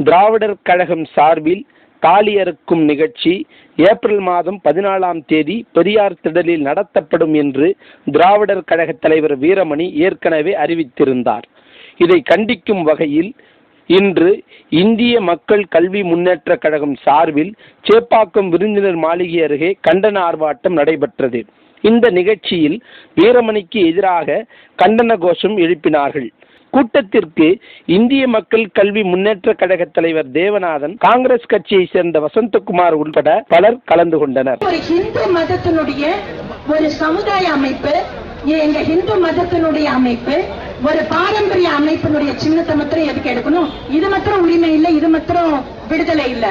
திராவிடர் கழகம் சார்பில் தாலி அறுக்கும் நிகழ்ச்சி ஏப்ரல் மாதம் 14ஆம் தேதி பெரியார் திடலில் நடத்தப்படும் என்று திராவிடர் கழக தலைவர் வீரமணி ஏற்கனவே அறிவித்திருந்தார். இதை கண்டிக்கும் வகையில் இன்று இந்திய மக்கள் கல்வி முன்னேற்ற கழகம் சார்பில் சேப்பாக்கம் விருந்தினர் மாளிகை அருகே கண்டன ஆர்ப்பாட்டம் நடைபெற்றது. இந்த நிகழ்ச்சியில் வீரமணிக்கு எதிராக கண்டன கோஷம் எழுப்பினார்கள். கூட்டத்திற்கு இந்திய மக்கள் கல்வி முன்னேற்ற கழக தலைவர் தேவநாதன், காங்கிரஸ் கட்சியை சேர்ந்த வசந்தகுமார் உட்பட பலர் கலந்து கொண்டனர். ஒரு இந்து மதத்தினுடைய ஒரு சமுதாய அமைப்பு, எங்க இந்து மதத்தினுடைய அமைப்பு, ஒரு பாரம்பரிய அமைப்பினுடைய சின்னத்தை மாத்திரம் எதுக்கு எடுக்கணும்? இது மாத்திரம் உரிமை இல்லை, இது மாத்திரம் விடுதலை இல்ல.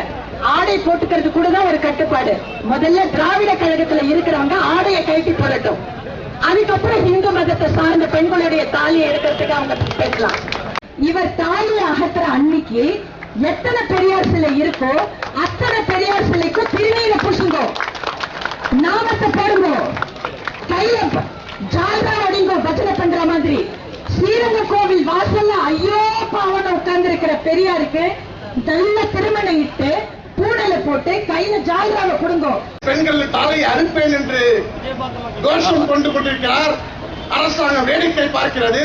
ஆடை போட்டுக்கிறது கூட தான் ஒரு கட்டுப்பாடு. முதல்ல திராவிட கழகத்துல இருக்கிறவங்க ஆடையை கழட்டி போடட்டும், அதுக்கப்புறம் இந்து மதத்தை சார்ந்த பெண்களுடைய தாலியை எடுக்கிறதுக்கு அவங்க பேசலாம். இவர் தாலியை அகற்றுற அன்னைக்கு எத்தனை பெரியார் சிலை இருக்கோ அத்தனை பெரியார் சிலைக்கும் திருநீரை பூசுங்கோ, நாமத்தை போடுங்க, கையில ஜால்ரா அடிங்கோ, பஜனை பண்ற மாதிரி. ஸ்ரீரங்க கோவில் வாசல்ல ஐயோ பாவன உட்கார்ந்து இருக்கிற பெரியாருக்கு நல்ல திருமணம் இட்டு பூடலை போட்டு கையில ஜால்ராவை கொடுங்கோ. பெண்கள் தாலியை அறுப்பேன் என்று கோஷம் கொண்டு கொண்டிருக்கிறார். அரசாங்கம் வேடிக்கை பார்க்கிறது.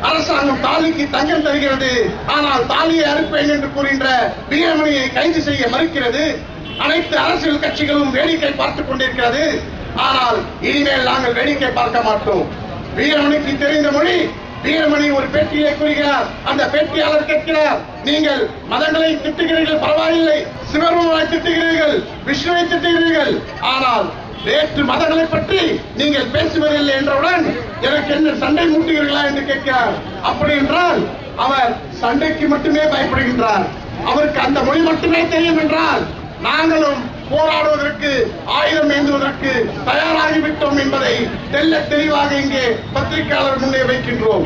அரசாங்கம் தாலிக்கு தங்கம் தருகிறது. ஆனால் தாலியை அறுப்பேன் என்று கூறுகின்ற வீரமணியை கைது செய்ய மறுக்கிறது. அனைத்து அரசியல் கட்சிகளும் வேடிக்கை பார்த்துக் கொண்டிருக்கிறது. ஆனால் இனிமேல் நாங்கள் வேடிக்கை பார்க்க மாட்டோம். வீரமணிக்கு தெரிந்த மொழி. வீரமணி ஒரு பேட்டியை கூறுகிறார். அந்த பேட்டியாளர் கேட்கிறார், நீங்கள் மதங்களை திட்டுகிறீர்கள், பரவாயில்லை, சிவபெருமானை திட்டுகிறீர்கள், விஷ்ணுவை திட்டுகிறீர்கள், ஆனால் வேற்று மதங்களை பற்றி நீங்கள் பேசுவதில்லை என்றவுடன் எனக்கு என்ன சண்டை மூட்டுகிறீர்களா என்று கேட்கிறார். அப்படி என்றால் அவர் சண்டைக்கு மட்டுமே பயப்படுகின்றார். அவருக்கு அந்த மொழி மட்டுமே தெரியும் என்றால் நாங்களும் போராடுவதற்கு, ஆயுதம் ஏந்துவதற்கு தயாராகிவிட்டோம் என்பதை தெல்ல தெளிவாக இங்கே பத்திரிகையாளர் முன்னே வைக்கின்றோம்.